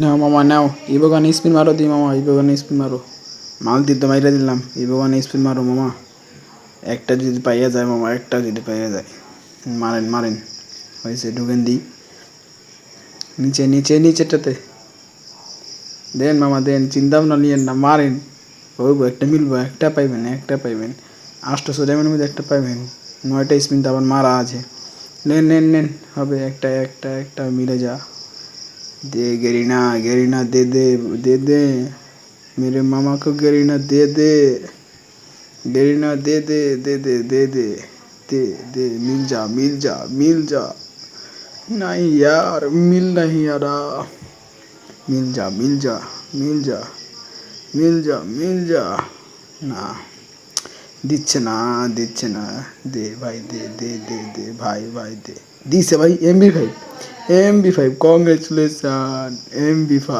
নাও মামা নাও, ইবোগান স্পিন মারো দি মামা, ইবোগান স্পিন মারো। মাল দিতে মাইরা দিলাম, ইবোগান স্পিন মারো মামা। একটা যদি পাইয়া যায় মামা, একটা যদি পাইয়া যায়, মারেন মারেন। হয়েছে, ঢুকেন দিই নিচে নিচে নিচেটাতে। দেন মামা দেন, চিন্তা ভাবনা নিয়েন না, মারেন। হইব, একটা মিলবো, একটা পাইবেন, একটা পাইবেন। 800 ডায়মন্ডের মধ্যে একটা পাইবেন। 9টা স্পিন তো আবার মারা আছে। নেন নেন নেন, হবে একটা একটা একটা মিলে যা। दे गरीना, गरीना दे दे, दे दे मेरे मामा को, गरीना दे दे, गरीना दे दे दे दे दे दे दे दे, मिल जा मिल जा मिल जा। नहीं यार, मिल नहीं आ रहा। मिल जा मिल जा मिल जा मिल जा मिल जा। না দিচ্ছে না, দিচ্ছে না। দে ভাই, দে দে দে দে ভাই, ভাই দে। দিছে ভাই, MB5, MB5, কংগ্রেচুলেশন, MB5,